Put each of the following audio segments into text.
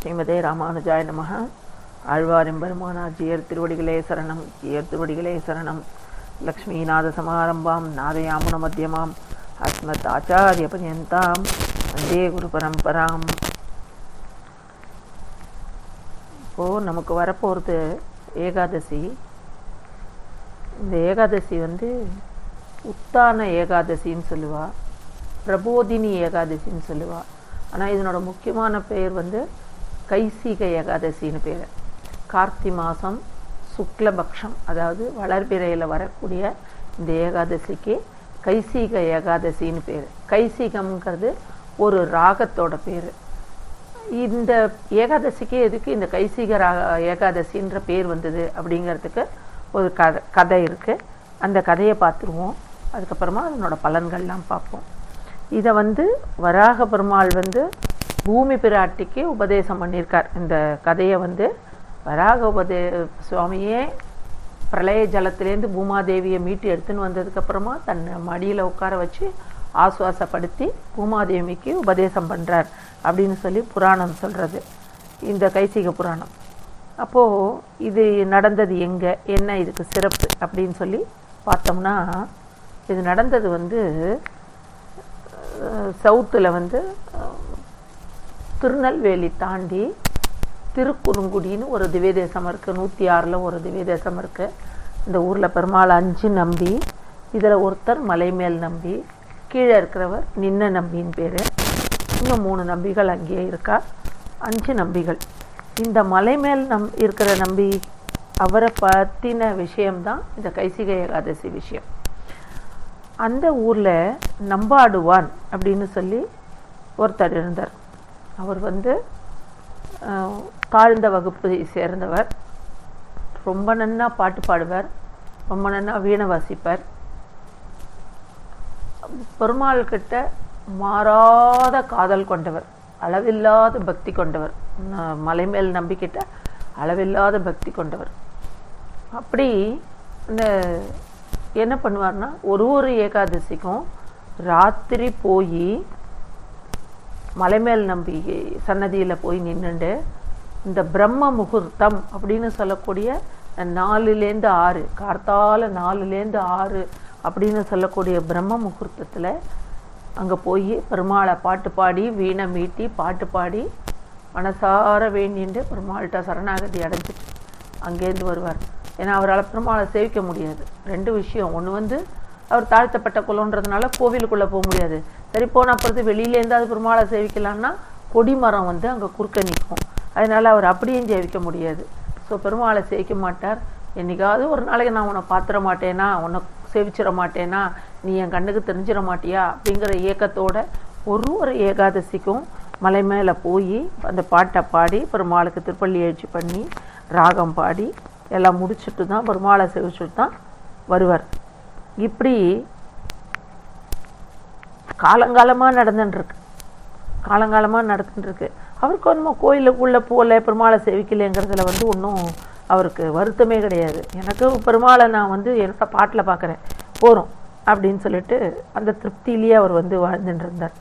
ஸ்ரீமதே ராமானுஜாய நமஹ. ஆழ்வாரெம்பெருமானார் ஜீயர் திருவடிகளே சரணம். ஜீயர் திருவடிகளே சரணம். லக்ஷ்மீநாத சமாரம்பாம் நாதயாமுன மத்தியமாம் அஸ்மத் ஆச்சாரிய பர்யந்தாம் வந்தே குரு பரம்பராம். இப்போது நமக்கு வரப்போகிறது ஏகாதசி. இந்த ஏகாதசி உத்தான ஏகாதசின்னு சொல்லுவாள், பிரபோதினி ஏகாதசின்னு சொல்லுவாள். ஆனால் இதனோட முக்கியமான பெயர் கைசிக ஏகாதசின்னு பேர். கார்த்தி மாதம் சுக்லபக்ஷம், அதாவது வளர்பிறையில் வரக்கூடிய இந்த ஏகாதசிக்கு கைசிக ஏகாதசின்னு பேர். கைசிகம்ங்கிறது ஒரு ராகத்தோட பேர். இந்த ஏகாதசிக்கு எதுக்கு இந்த கைசிக ஏகாதசின்ற பேர் வந்தது அப்படிங்கிறதுக்கு ஒரு கதை இருக்குது. அந்த கதையை பார்த்துருவோம். அதுக்கப்புறமா அதனோட பலன்கள்லாம் பார்ப்போம். இதை வராக பெருமாள் பூமி பிராட்டிக்கு உபதேசம் பண்ணியிருக்கார். இந்த கதையை வராக சுவாமியே பிரளய ஜலத்திலேருந்து பூமாதேவியை மீட்டு எடுத்துன்னு வந்ததுக்கப்புறமா தன்னை மடியில் உட்கார வச்சு ஆசுவாசப்படுத்தி பூமாதேவிக்கு உபதேசம் பண்ணுறார் அப்படின்னு சொல்லி புராணம் சொல்கிறது, இந்த கைசிக புராணம். அப்போது இது நடந்தது எங்கே, என்ன இதுக்கு சிறப்பு அப்படின்னு சொல்லி பார்த்தோம்னா, இது நடந்தது சவுத்தில் திருநெல்வேலி தாண்டி திருக்குறுங்குடின்னு ஒரு திவ்யதேசம் இருக்குது. 106 ஒரு திவ்யதேசம் இருக்குது. இந்த ஊரில் பெருமாள் 5 நம்பி, இதில் ஒருத்தர் மலைமேல் நம்பி, கீழே இருக்கிறவர் நின்ன நம்பின்னு பேர். இன்னும் 3 நம்பிகள் அங்கேயே இருக்கா, 5 நம்பிகள். இந்த மலைமேல் இருக்கிற நம்பி அவரை பற்றின விஷயம்தான் இந்த கைசிக ஏகாதசி விஷயம். அந்த ஊரில் நம்பாடுவான் அப்படின்னு சொல்லி ஒருத்தர் இருந்தார். அவர் தாழ்ந்த வகுப்பை சேர்ந்தவர். ரொம்ப நன்னா பாட்டு பாடுவார், ரொம்ப நன்னா வீணை வாசிப்பார். பெருமாள் கிட்ட மாறாத காதல் கொண்டவர், அளவில்லாத பக்தி கொண்டவர். மலைமேல் நம்பிக்கிட்ட அளவில்லாத பக்தி கொண்டவர். அப்படி இந்த என்ன பண்ணுவார்னா, ஒரு ஏகாதசிக்கும் ராத்திரி போய் மலைமேல் நம்பி சன்னதியில் போய் நின்றுண்டு இந்த பிரம்ம முகூர்த்தம் அப்படின்னு சொல்லக்கூடிய 4லேருந்து 6, கார்த்தால 4லேருந்து 6 அப்படின்னு சொல்லக்கூடிய பிரம்ம முகூர்த்தத்தில் அங்கே போய் பெருமாளை பாட்டு பாடி வீணை மீட்டி பாட்டு பாடி மனசார வேண்டிட்டு பெருமாள்கிட்ட சரணாகதி அடைஞ்சிட்டு அங்கேருந்து வருவார். ஏன்னா அவரால் பெருமாளை சேவிக்க முடியாது. 2 விஷயம். ஒன்று அவர் தாழ்த்தப்பட்ட குலன்றதுனால கோவிலுக்குள்ளே போக முடியாது. சரி, போன அப்புறத்து வெளியிலேருந்து அது பெருமாளை சேவிக்கலான்னா கொடிமரம் அங்கே குறுக்க நிற்கும். அதனால் அவர் அப்படியும் சேவிக்க முடியாது. ஸோ பெருமாளை சேவிக்க மாட்டார். என்றைக்காவது ஒரு நாளைக்கு நான் உன்னை பார்த்துட மாட்டேனா, உன்னை சேவிச்சிட மாட்டேனா, நீ என் கண்ணுக்கு தெரிஞ்சிட மாட்டியா அப்படிங்கிற ஏக்கத்தோட ஒரு ஏகாதசிக்கும் மலை மேலே போய் அந்த பாட்டை பாடி பெருமாளுக்கு திருப்பள்ளி எழுச்சி பண்ணி ராகம் பாடி எல்லாம் முடிச்சுட்டு தான் பெருமாளை சேவிச்சுட்டு தான் வருவார். இப்படி காலங்காலமாக நடந்துட்டுருக்கு. அவருக்கு ஒன்றும் கோயிலுக்குள்ளே போகல, பெருமாளை சேவிக்கலைங்கிறதுல ஒன்றும் அவருக்கு வருத்தமே கிடையாது. எனக்கு பெருமாளை நான் என்னோட பாட்டில் பார்க்குறேன் போகிறோம் அப்படின்னு சொல்லிட்டு அந்த திருப்தியிலேயே அவர் வாழ்ந்துட்டு இருந்தார்.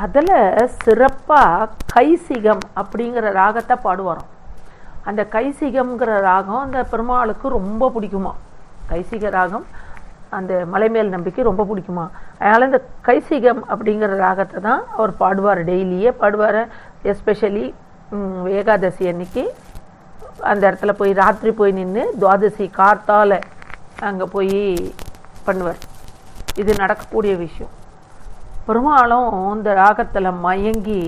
அதில் சிறப்பாக கைசிகம் அப்படிங்கிற ராகத்தை பாடுவாராம். அந்த கைசிகம்ங்கிற ராகம் அந்த பெருமாளுக்கு ரொம்ப பிடிக்குமா. கைசிக ராகம் அந்த மலைமேல் நம்பிக்கை ரொம்ப பிடிக்குமா. அதனால் இந்த கைசிகம் அப்படிங்கிற ராகத்தை தான் அவர் பாடுவார், டெய்லியே பாடுவார். எஸ்பெஷலி ஏகாதசி அன்னைக்கு அந்த இடத்துல போய் ராத்திரி போய் நின்று துவாதசி கார்த்தால அங்கே போய் பண்ணுவார். இது நடக்கக்கூடிய விஷயம். பெருமாளும் இந்த ராகத்தில் மயங்கி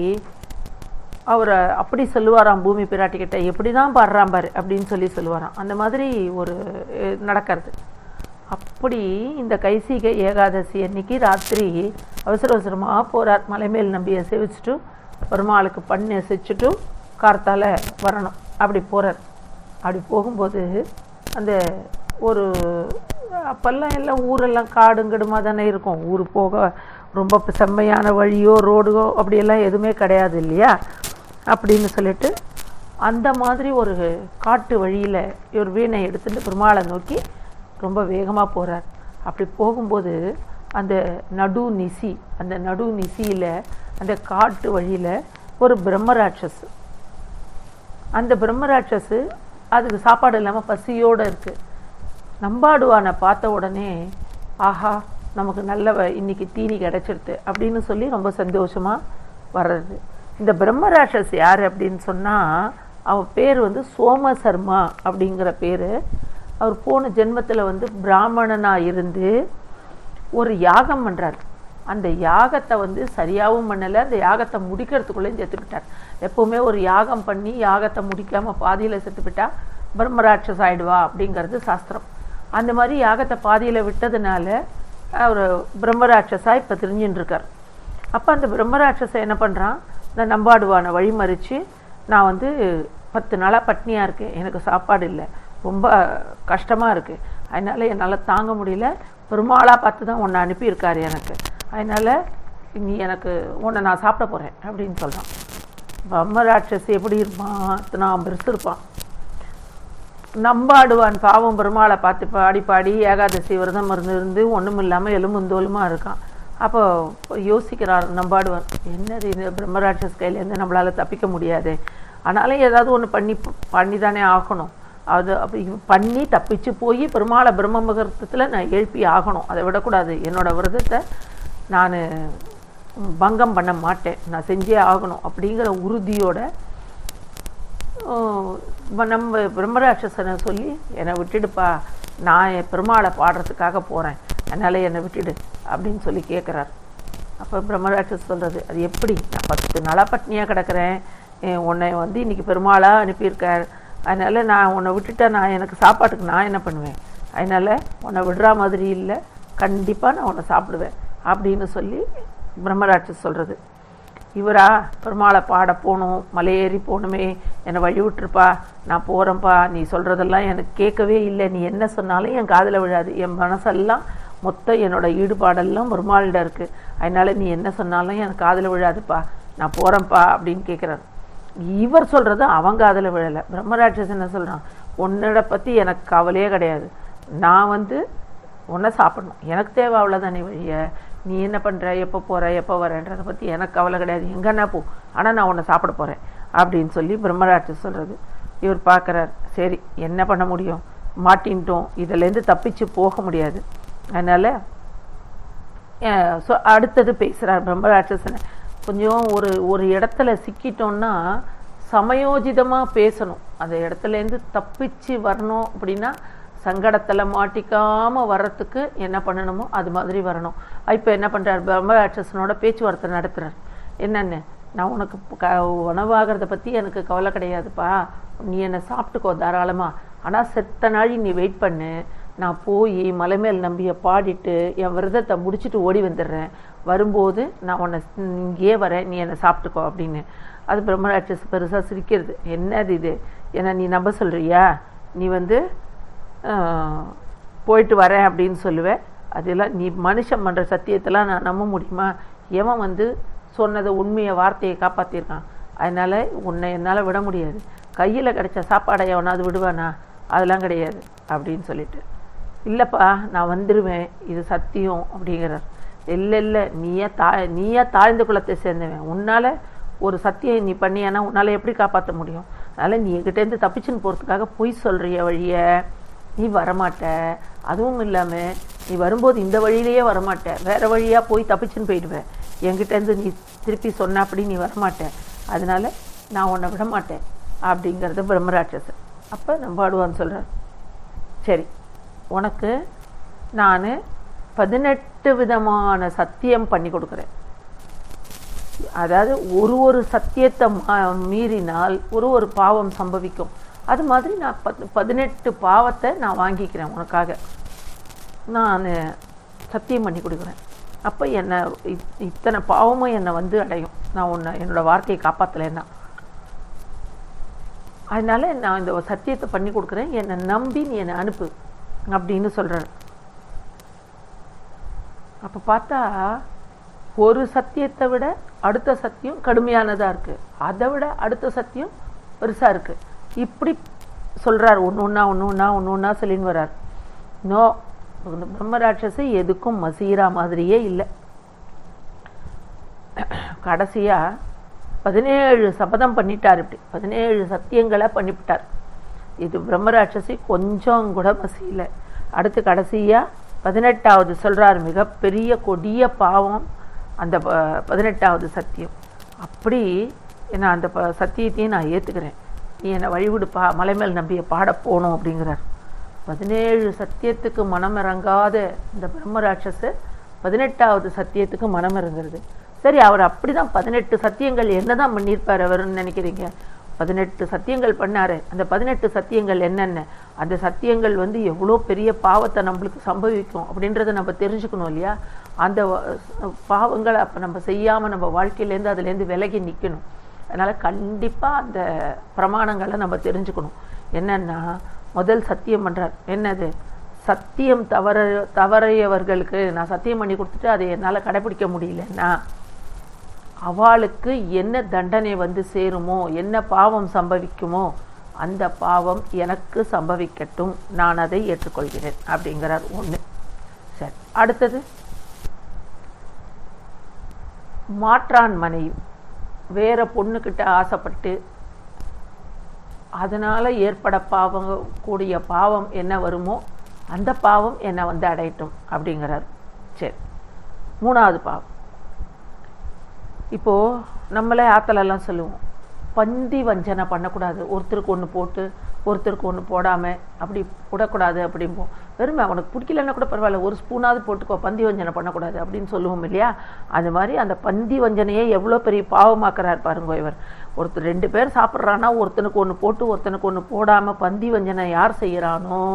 அவரை அப்படி சொல்லுவாராம் பூமி பிராட்டிக்கிட்ட, எப்படி தான் பாடுறான் பாரு அப்படின்னு சொல்லுவாராம். அந்த மாதிரி ஒரு நடக்கிறது. அப்படி இந்த கைசிக ஏகாதசி அன்னைக்கு ராத்திரி அவசரமாக போகிறார். மலைமேல் நம்பியை சேவிச்சுட்டு பெருமாளுக்கு பண்ணி செச்சுட்டு கார்த்தால வரணும். அப்படி போகிறார். அப்படி போகும்போது அந்த ஒரு அப்போல்லாம் எல்லாம் ஊரெல்லாம் காடுங்கடுமாக தானே இருக்கும். ஊர் போக ரொம்ப செம்மையான வழியோ ரோடோ அப்படியெல்லாம் எதுவுமே கிடையாது இல்லையா. அப்படின்னு சொல்லிட்டு அந்த மாதிரி ஒரு காட்டு வழியில் ஒரு வீணை எடுத்துகிட்டு பெருமாளை நோக்கி ரொம்ப வேகமாக போகிறார். அப்படி போகும்போது அந்த நடு நிசியில் அந்த காட்டு வழியில் ஒரு பிரம்மராட்சஸ். அந்த பிரம்மராட்சஸ் அதுக்கு சாப்பாடு இல்லாமல் பசியோடு இருக்குது. நம்பாடுவானை பார்த்த உடனே ஆஹா நமக்கு நல்ல இன்னைக்கு தீனி கிடச்சிருது அப்படின்னு சொல்லி ரொம்ப சந்தோஷமாக வர்றது. இந்த பிரம்மராட்சஸ் யார் அப்படின்னு சொன்னால் அவன் பேர் சோமசர்மா அப்படிங்கிற பேர். அவர் போன ஜென்மத்தில் பிராமணனாக இருந்து ஒரு யாகம் பண்ணுறார். அந்த யாகத்தை சரியாகவும் பண்ணலை, அந்த யாகத்தை முடிக்கிறதுக்குள்ளேயும் செத்துக்கிட்டார். எப்போவுமே ஒரு யாகம் பண்ணி யாகத்தை முடிக்காமல் பாதியில் செத்துக்கிட்டா பிரம்மராட்சஸ் ஆகிடுவா அப்படிங்கிறது சாஸ்திரம். அந்த மாதிரி யாகத்தை பாதியில் விட்டதுனால அவர் பிரம்மராட்சஸாக இப்போ தெரிஞ்சுட்டுருக்கார். அப்போ அந்த பிரம்மராட்சஸை என்ன பண்ணுறான், இந்த நம்பாடுவானை வழிமறித்து நான் 10 நாளாக பட்னியாக இருக்கேன், எனக்கு சாப்பாடு இல்லை, ரொம்ப கஷ்டமாக இருக்குது, அதனால் என்னால் தாங்க முடியல, பெருமாளாக பார்த்து தான் உன்னை அனுப்பியிருக்காரு எனக்கு, அதனால் நீ எனக்கு உன்னை நான் சாப்பிட போகிறேன் அப்படின்னு சொல்கிறான். பிரம்மராட்சஸ் எப்படி இருப்பான், நான் பெருசு இருப்பான். நம்பாடுவான் பாவம் பெருமாளை பார்த்து பாடி பாடி ஏகாதசி விரதம் இருந்து ஒன்றும் இல்லாமல் எலும்புந்தோலுமாக இருக்கான். அப்போ யோசிக்கிறார் நம்பாடுவான், என்னது இந்த பிரம்மராட்சஸ் கையிலேருந்து நம்மளால் தப்பிக்க முடியாது, ஆனாலும் ஏதாவது ஒன்று பண்ணி தானே ஆகணும், அது அப்படி பண்ணி தப்பிச்சு போய் பெருமாளை பிரம்ம முகூர்த்தத்தில் நான் எழுப்பி ஆகணும், அதை விடக்கூடாது, என்னோடய விரதத்தை நான் பங்கம் பண்ண மாட்டேன், நான் செஞ்சே ஆகணும் அப்படிங்கிற உறுதியோட நம்ம பிரம்மராட்சசனை சொல்லி என்னை விட்டுடுப்பா, நான் பெருமாளை பாடுறதுக்காக போகிறேன், அதனால் என்னை விட்டுடு அப்படின்னு சொல்லி கேட்குறார். அப்போ பிரம்மராட்சஸ் சொல்கிறது, அது எப்படி, நான் 10 நாளாக பட்னியாக கிடக்கிறேன், உன்னை இன்றைக்கி பெருமாளாக அனுப்பியிருக்கார், அதனால் நான் உன்னை விட்டுட்டா நான் எனக்கு சாப்பாட்டுக்கு நான் என்ன பண்ணுவேன், அதனால் உன்னை விடுற மாதிரி இல்லை, கண்டிப்பாக நான் உன்னை சாப்பிடுவேன் அப்படின்னு சொல்லி பிரம்மராட்சஸ் சொல்கிறது. இவரா பெருமாளை பாட போகணும், மலையேறி போகணுமே, என்னை வழி விட்டுருப்பா, நான் போகிறேன்ப்பா, நீ சொல்கிறதெல்லாம் எனக்கு கேட்கவே இல்லை, நீ என்ன சொன்னாலும் என் காதில் விழாது, என் மனசெல்லாம் மொத்தம் என்னோடய ஈடுபாடெல்லாம் பெருமாளிட இருக்குது, அதனால் நீ என்ன சொன்னாலும் எனக்கு காதில் விழாதுப்பா, நான் போகிறேன்ப்பா அப்படின்னு கேட்குறாரு. இவர் சொல்கிறது அவன் காதில் விழலை. பிரம்மராட்சஸ் என்ன சொல்கிறான், உன்னோட பற்றி எனக்கு கவலையே கிடையாது, நான் உன்னை சாப்பிடணும், எனக்கு தேவை அவ்வளோதானே வழிய, நீ என்ன பண்ணுற, எப்போ போகிற, எப்போ வரன்றதை பற்றி எனக்கு கவலை கிடையாது, எங்கன்னா போ, ஆனால் நான் உன்னை சாப்பிட போகிறேன் அப்படின்னு சொல்லி பிரம்மராட்சஸ் சொல்கிறது. இவர் பார்க்குறார், சரி என்ன பண்ண முடியும், மாட்டின்ட்டோம், இதிலேருந்து தப்பிச்சு போக முடியாது, அதனால் அடுத்தது பேசுகிறார் பிரம்மராட்சசனை. கொஞ்சம் ஒரு இடத்துல சிக்கிட்டோன்னா சமயோஜிதமாக பேசணும், அந்த இடத்துலேருந்து தப்பிச்சு வரணும் அப்படின்னா சங்கடத்தில் மாட்டிக்காமல் வர்றதுக்கு என்ன பண்ணணுமோ அது மாதிரி வரணும். இப்போ என்ன பண்ணுறார், பிரம்மராட்சசனோட பேச்சுவார்த்தை நடத்துகிறார். என்னென்னு, நான் உனக்கு உணவாகிறத பற்றி எனக்கு கவலை கிடையாதுப்பா, நீ என்னை சாப்பிட்டுக்கோ தாராளமாக, ஆனால் செத்த நாளி நீ வெயிட் பண்ணு, நான் போய் மலைமேல் நம்பியை பாடிட்டு என் விரதத்தை முடிச்சுட்டு ஓடி வந்துடுறேன், வரும்போது நான் உன்னை இங்கேயே வரேன், நீ என்னை சாப்பிட்டுக்கோ அப்படின்னு. அது பிரம்மராட்சஸ் பெருசாக சிரிக்கிறது, என்னது இது, ஏன்னா நீ நம்ப சொல்கிறியா, நீ போயிட்டு வரேன் அப்படின்னு சொல்லுவேன், அதெல்லாம் நீ மனுஷன் பண்ணுற சத்தியத்தெல்லாம் நான் நம்ப முடியுமா, எவன் சொன்னதை உண்மையை வார்த்தையை காப்பாற்றிருக்கான், அதனால் உன்னை என்னால் விட முடியாது, கையில் கிடைச்ச சாப்பாடை எவனாவது விடுவானா, அதெல்லாம் கிடையாது அப்படின்னு சொல்லிட்டு, இல்லைப்பா நான் வந்துடுவேன், இது சத்தியம் அப்படிங்கிறார். இல்லை நீயே தாழ்ந்த குலத்தை சேர்ந்தவன், உன்னால் ஒரு சத்தியம் நீ பண்ணியானா உன்னால் எப்படி காப்பாற்ற முடியும், அதனால் நீ என்கிட்டேருந்து தப்பிச்சுன்னு போகிறதுக்காக பொய் சொல்கிறிய வழிய நீ வரமாட்ட, அதுவும் இல்லாமல் நீ வரும்போது இந்த வழியிலேயே வரமாட்ட, வேறு வழியாக போய் தப்பிச்சுன்னு போயிடுவேன், என்கிட்டேருந்து நீ திருப்பி சொன்ன அப்படி நீ வரமாட்டேன், அதனால் நான் உன்னை விட மாட்டேன் அப்படிங்கிறது பிரம்மராட்சசன். அப்போ நம்பாடுவான்னு சொல்கிறார், சரி உனக்கு நான் 18 விதமான சத்தியம் பண்ணி கொடுக்குறேன், அதாவது ஒரு சத்தியத்தை மீறினால் ஒரு பாவம் சம்பவிக்கும், அது மாதிரி நான் 18 பாவத்தை நான் வாங்கிக்கிறேன் உனக்காக, நான் சத்தியம் பண்ணி கொடுக்குறேன், அப்போ என்னை இத்தனை பாவமும் என்னை அடையும், நான் உன்னை என்னோடய வார்த்தையை காப்பாற்றலைன்னா, அதனால் நான் இந்த சத்தியத்தை பண்ணி கொடுக்குறேன், என்னை நம்பி நீ என்னை அனுப்பு அப்படின்னு சொல்கிறார். அப்போ பார்த்தா ஒரு சத்தியத்தை விட அடுத்த சத்தியம் கடுமையானதாக இருக்குது, அதை விட அடுத்த சத்தியம் பெருசாக இருக்குது, இப்படி சொல்கிறார், ஒன்று ஒன்றா சொல்லின்னு வர்றார். நோ, பிரம்மராட்சஸை எதுக்கும் மசீரா மாதிரியே இல்லை. கடைசியாக 17 சபதம் பண்ணிட்டார். இப்படி 17 சத்தியங்களை பண்ணிவிட்டார். இது பிரம்மராட்சசி கொஞ்சம் கூட மசியல. அடுத்து கடைசியாக 18வது சொல்கிறார், மிகப்பெரிய கொடிய பாவம் அந்த 18வது சத்தியம். அப்படி நான் அந்த சத்தியத்தையும் நான் ஏற்றுக்கிறேன், நீ என்னை வழிவிடுப்பா, மலைமேல் நம்பியை பாட போகணும் அப்படிங்கிறார். 17 சத்தியத்துக்கு மனம் இறங்காத இந்த பிரம்மராட்சச 18வது சத்தியத்துக்கு மனம் இறங்குறது. சரி, அவர் அப்படி தான் 18 சத்தியங்கள் என்ன தான் பண்ணியிருப்பார் அவர்னு நினைக்கிறீங்க? 18 சத்தியங்கள் பண்ணார். அந்த 18 சத்தியங்கள் என்னென்ன, அந்த சத்தியங்கள் எவ்வளோ பெரிய பாவத்தை நம்மளுக்கு சம்பவிக்கும் அப்படின்றத நம்ம தெரிஞ்சுக்கணும் இல்லையா? அந்த பாவங்களை அப்போ நம்ம செய்யாமல் நம்ம வாழ்க்கையிலேருந்து அதுலேருந்து விலகி நிற்கணும். அதனால் கண்டிப்பாக அந்த பிரமாணங்களை நம்ம தெரிஞ்சுக்கணும். என்னென்னா, முதல் சத்தியம் பண்ணுறார். என்னது? சத்தியம் தவறியவர்களுக்கு நான் சத்தியம் பண்ணி கொடுத்துட்டு அதை என்னால் கடைப்பிடிக்க முடியலன்னா அவளுக்கு என்ன தண்டனை சேருமோ, என்ன பாவம் சம்பவிக்குமோ அந்த பாவம் எனக்கு சம்பவிக்கட்டும், நான் அதை ஏற்றுக்கொள்கிறேன் அப்படிங்கிறார். ஒன்று. சரி, அடுத்தது மாற்றான் மனைவி வேற பொண்ணுக்கிட்ட ஆசைப்பட்டு அதனால் ஏற்பட கூடிய பாவம் என்ன வருமோ அந்த பாவம் என்னை அடையட்டும் அப்படிங்கிறார். சரி, 3வது பாவம். இப்போது நம்மளே ஆற்றலெல்லாம் சொல்லுவோம், பந்தி வஞ்சனை பண்ணக்கூடாது, ஒருத்தருக்கு ஒன்று போட்டு ஒருத்தருக்கு ஒன்று போடாமல் அப்படி விடக்கூடாது அப்படிம்போம். வெறுமை உனக்கு பிடிக்கலன்னா கூட பரவாயில்ல, ஒரு ஸ்பூனாவது போட்டுக்கோ, பந்தி வஞ்சனை பண்ணக்கூடாது அப்படின்னு சொல்லுவோம் இல்லையா? அது மாதிரி அந்த பந்தி வஞ்சனையை எவ்வளோ பெரிய பாவமாக்குறார் பாருங்க இவர். ஒருத்தர் 2 பேர் சாப்பிட்றான்னா ஒருத்தனுக்கு ஒன்று போட்டு ஒருத்தனுக்கு ஒன்று போடாமல் பந்தி வஞ்சனை யார் செய்கிறானோ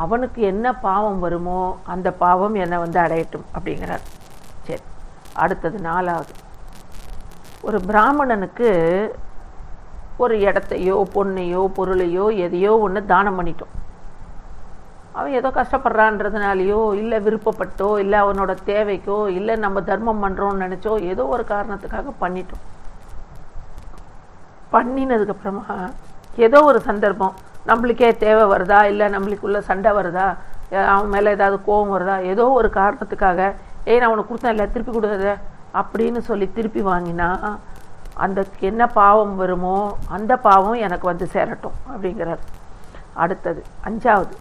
அவனுக்கு என்ன பாவம் வருமோ அந்த பாவம் என்னை அடையட்டும் அப்படிங்கிறார். சரி, அடுத்தது 4வது. ஒரு பிராமணனுக்கு ஒரு இடத்தையோ பொண்ணையோ பொருளையோ எதையோ ஒன்று தானம் பண்ணிட்டோம். அவன் ஏதோ கஷ்டப்படுறான்றதுனாலையோ இல்லை விருப்பப்பட்டோ இல்லை அவனோட தேவைக்கோ இல்லை நம்ம தர்மம் பண்ணுறோன்னு நினச்சோ ஏதோ ஒரு காரணத்துக்காக பண்ணிட்டோம். பண்ணினதுக்கப்புறமா ஏதோ ஒரு சந்தர்ப்பம் நம்மளுக்கே தேவை வருதா, இல்லை நம்மளுக்குள்ள சண்டை வருதா, அவன் மேலே ஏதாவது கோபம் வருதா, ஏதோ ஒரு காரணத்துக்காக நான் உனக்கு கொடுத்தேன் இல்லை திருப்பி கொடுக்குறத அப்படின்னு சொல்லி திருப்பி வாங்கினா அந்த என்ன பாவம் வருமோ அந்த பாவம் எனக்கு சேரட்டும் அப்படிங்கிறார். அடுத்தது 5வது.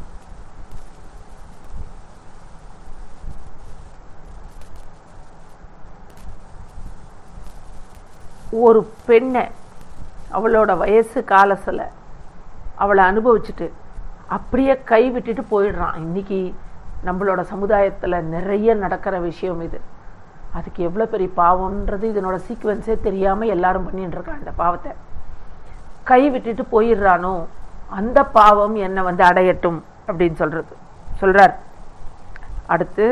ஒரு பெண்ணை அவளோட வயசு காலத்தில் அவளை அனுபவிச்சுட்டு அப்படியே கை விட்டுட்டு போயிடுறான். இன்றைக்கி நம்மளோட சமுதாயத்தில் நிறைய நடக்கிற விஷயம் இது. அதுக்கு எவ்வளோ பெரிய பாவம்ன்றது இதனோட சீக்வன்ஸே தெரியாமல் எல்லாரும் பண்ணிட்டு இருக்காங்க. அந்த பாவத்தை கை விட்டுட்டு போயிடுறானோ அந்த பாவம் என்னை அடையட்டும் அப்படின்னு சொல்கிறார். அடுத்து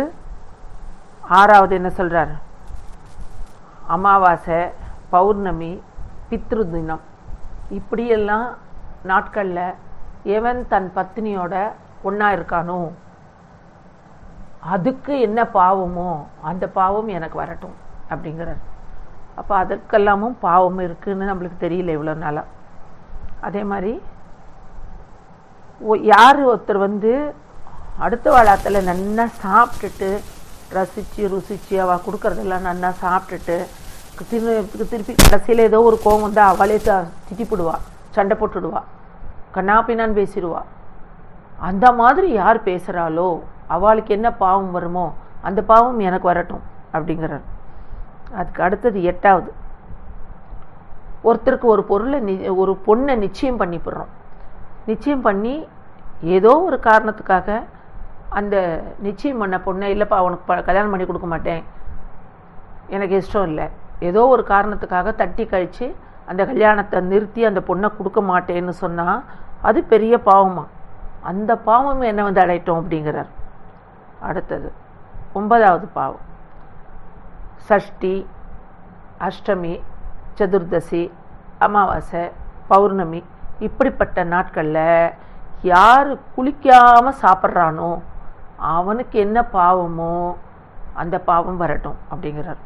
6வது என்ன சொல்கிறார்? அமாவாசை, பௌர்ணமி, பித்ரு தினம் இப்படியெல்லாம் நாட்களில் எவன் தன் பத்னியோட ஒன்றா இருக்கானோ அதுக்கு என்ன பாவமோ அந்த பாவம் எனக்கு வரட்டும் அப்படிங்கிறார். அப்போ அதற்கெல்லாமும் பாவம் இருக்குதுன்னு நம்மளுக்கு தெரியல இவ்வளோ நாளாக. அதே மாதிரி யார் ஒருத்தர் அடுத்த வாழத்தில் நல்லா சாப்பிட்டுட்டு ரசித்து ருசித்து அவள் கொடுக்குறதெல்லாம் நல்லா சாப்பிட்டுட்டு திருப்பி கடைசியில் ஏதோ ஒரு கோவம் அவளே திட்டிப்பிடுவா, சண்டை போட்டுடுவா, கண்ணாப்பின்னான்னு பேசிடுவா. அந்த மாதிரி யார் பேசுகிறாளோ அவளுக்கு என்ன பாவம் வருமோ அந்த பாவம் எனக்கு வரட்டும் அப்படிங்கிறார். அதுக்கு அடுத்தது 8வது. ஒருத்தருக்கு ஒரு பொண்ணை நிச்சயம் பண்ணிவிடுறோம். நிச்சயம் பண்ணி ஏதோ ஒரு காரணத்துக்காக அந்த நிச்சயம் பண்ண பொண்ணை இல்லைப்பா உனக்கு கல்யாணம் பண்ணி கொடுக்க மாட்டேன், எனக்கு இஷ்டம் இல்லை, ஏதோ ஒரு காரணத்துக்காக தட்டி கழித்து அந்த கல்யாணத்தை நிறுத்தி அந்த பொண்ணை கொடுக்க மாட்டேன்னு சொன்னால் அது பெரிய பாவமா. அந்த பாவம் என்னை அடையட்டும் அப்படிங்கிறார். அடுத்தது 9வது பாவம். சஷ்டி, அஷ்டமி, சதுர்தசி, அமாவாசை, பௌர்ணமி இப்படிப்பட்ட நாட்களில் யார் குளிக்காமல் சாப்பிட்றானோ அவனுக்கு என்ன பாவமோ அந்த பாவம் வரட்டும் அப்படிங்கிறார்.